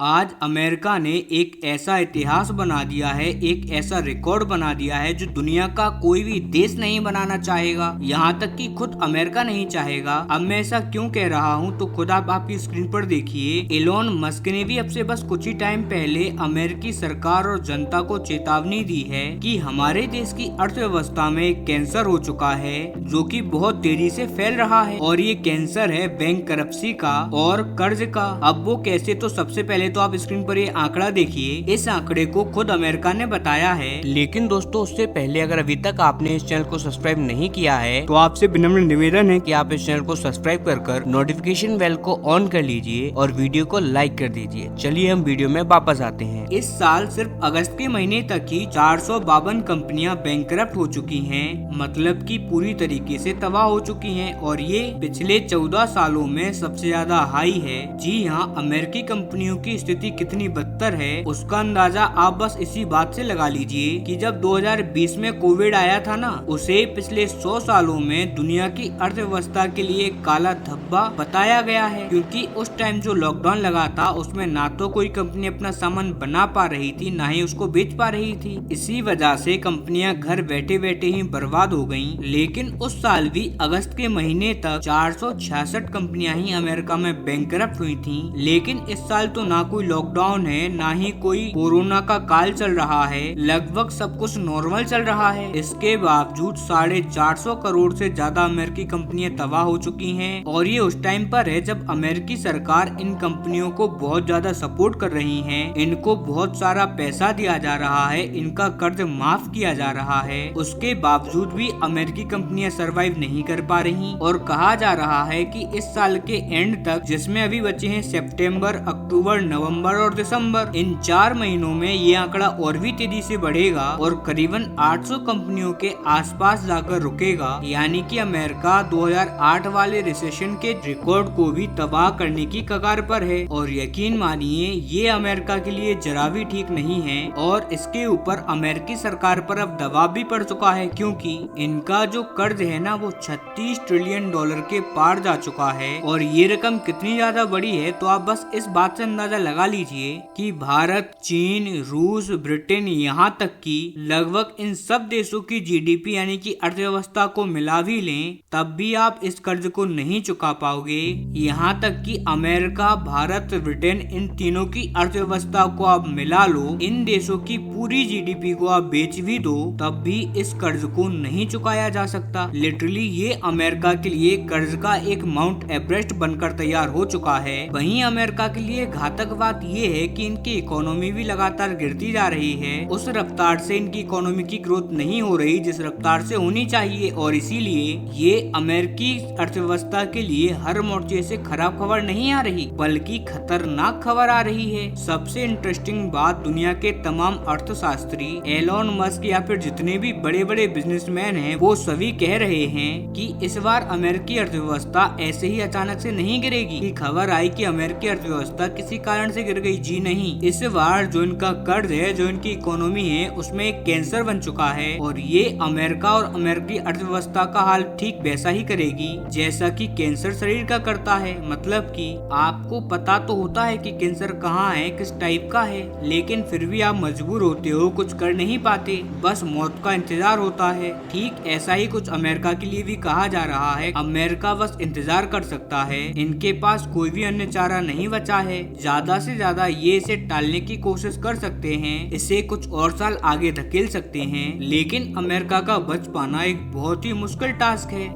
आज अमेरिका ने एक ऐसा इतिहास बना दिया है, एक ऐसा रिकॉर्ड बना दिया है जो दुनिया का कोई भी देश नहीं बनाना चाहेगा। यहाँ तक कि खुद अमेरिका नहीं चाहेगा। अब मैं ऐसा क्यों कह रहा हूँ तो खुद आप आपकी स्क्रीन पर देखिए। एलोन मस्क ने भी अब से बस कुछ ही टाइम पहले अमेरिकी सरकार और जनता को चेतावनी दी है कि हमारे देश की अर्थव्यवस्था में कैंसर हो चुका है जो कि बहुत तेजी से फैल रहा है, और ये कैंसर है बैंक करप्सी का और कर्ज का। अब वो कैसे, तो सबसे पहले तो आप स्क्रीन पर ये आंकड़ा देखिए। इस आंकड़े को खुद अमेरिका ने बताया है। लेकिन दोस्तों, उससे पहले अगर अभी तक आपने इस चैनल को सब्सक्राइब नहीं किया है तो आपसे विनम्र निवेदन है कि आप इस चैनल को सब्सक्राइब कर नोटिफिकेशन बेल को ऑन कर लीजिए और वीडियो को लाइक कर दीजिए। चलिए हम वीडियो में वापस आते हैं। इस साल सिर्फ अगस्त के महीने तक ही 452 कंपनियां बैंकरप्ट हो चुकी हैं, मतलब कि पूरी तरीके से तबाह हो चुकी हैं, और ये पिछले 14 सालों में सबसे ज्यादा हाई है। जी हाँ, अमेरिकी कंपनियों की स्थिति कितनी बदतर है उसका अंदाजा आप बस इसी बात से लगा लीजिए कि जब 2020 में कोविड आया था ना, उसे पिछले 100 सालों में दुनिया की अर्थव्यवस्था के लिए काला धब्बा बताया गया है, क्योंकि उस टाइम जो लॉकडाउन लगा था उसमें ना तो कोई कंपनी अपना सामान बना पा रही थी, ना ही उसको बेच पा रही थी। इसी वजह से कंपनियां घर बैठे बैठे ही बर्बाद हो गयी। लेकिन उस साल भी अगस्त के महीने तक 466 कंपनियां ही अमेरिका में बैंकरप्ट हुई थी। लेकिन इस साल तो ना कोई लॉकडाउन है, ना ही कोई कोरोना का काल चल रहा है, लगभग सब कुछ नॉर्मल चल रहा है। इसके बावजूद 450 करोड़ से ज्यादा अमेरिकी कंपनियां तबाह हो चुकी हैं, और ये उस टाइम पर है जब अमेरिकी सरकार इन कंपनियों को बहुत ज्यादा सपोर्ट कर रही है, इनको बहुत सारा पैसा दिया जा रहा है, इनका कर्ज माफ किया जा रहा है। उसके बावजूद भी अमेरिकी कंपनियां सरवाइव नहीं कर पा रही, और कहा जा रहा है कि इस साल के एंड तक, जिसमें अभी बचे हैं सितंबर, अक्टूबर, नवंबर और दिसंबर, इन 4 महीनों में ये आंकड़ा और भी तेजी से बढ़ेगा और करीबन 800 कंपनियों के आसपास जाकर रुकेगा। यानी कि अमेरिका 2008 वाले रिसेशन के रिकॉर्ड को भी तबाह करने की कगार पर है। और यकीन मानिए, ये अमेरिका के लिए जरा भी ठीक नहीं है, और इसके ऊपर अमेरिकी सरकार पर अब दबाव भी पड़ चुका है, क्योंकि इनका जो कर्ज है ना, वो 36 ट्रिलियन डॉलर के पार जा चुका है। और ये रकम कितनी ज्यादा बड़ी है तो आप बस इस बात से अंदाजा लगा लीजिए कि भारत, चीन, रूस, ब्रिटेन, यहाँ तक कि लगभग इन सब देशों की जीडीपी यानी कि अर्थव्यवस्था को मिला भी लें, तब भी आप इस कर्ज को नहीं चुका पाओगे। यहाँ तक कि अमेरिका, भारत, ब्रिटेन, इन तीनों की अर्थव्यवस्था को आप मिला लो, इन देशों की पूरी जीडीपी को आप बेच भी दो, तब भी इस कर्ज को नहीं चुकाया जा सकता। लिटरली ये अमेरिका के लिए कर्ज का एक माउंट एवरेस्ट बनकर तैयार हो चुका है। वहीं अमेरिका के लिए घातक बात ये है कि इनकी इकोनॉमी भी लगातार गिरती जा रही है। उस रफ्तार से इनकी इकोनॉमी की ग्रोथ नहीं हो रही जिस रफ्तार से होनी चाहिए, और इसीलिए ये अमेरिकी अर्थव्यवस्था के लिए हर मोर्चे से खराब खबर नहीं आ रही, बल्कि खतरनाक खबर आ रही है। सबसे इंटरेस्टिंग बात, दुनिया के तमाम अर्थशास्त्री, एलोन मस्क या फिर जितने भी बड़े बड़े बिजनेसमैन हैं, वो सभी कह रहे हैं कि इस बार अमेरिकी अर्थव्यवस्था ऐसे ही अचानक से नहीं गिरेगी कि खबर आई कि अमेरिकी अर्थव्यवस्था किसी कारण से गिर गई। जी नहीं, इस बार जो इनका कर्ज है, जो इनकी इकोनॉमी है, उसमें एक कैंसर बन चुका है, और ये अमेरिका और अमेरिकी अर्थव्यवस्था का हाल ठीक वैसा ही करेगी जैसा कि कैंसर शरीर का करता है। मतलब कि आपको पता तो होता है कि कैंसर कहाँ है, किस टाइप का है, लेकिन फिर भी आप मजबूर होते हो, कुछ कर नहीं पाते, बस मौत का इंतजार होता है। ठीक ऐसा ही कुछ अमेरिका के लिए भी कहा जा रहा है। अमेरिका बस इंतजार कर सकता है, इनके पास कोई भी अन्य चारा नहीं बचा है। ज्यादा से ज्यादा ये इसे टालने की कोशिश कर सकते हैं, इसे कुछ और साल आगे धकेल सकते हैं, लेकिन अमेरिका का बच पाना एक बहुत ही मुश्किल टास्क है।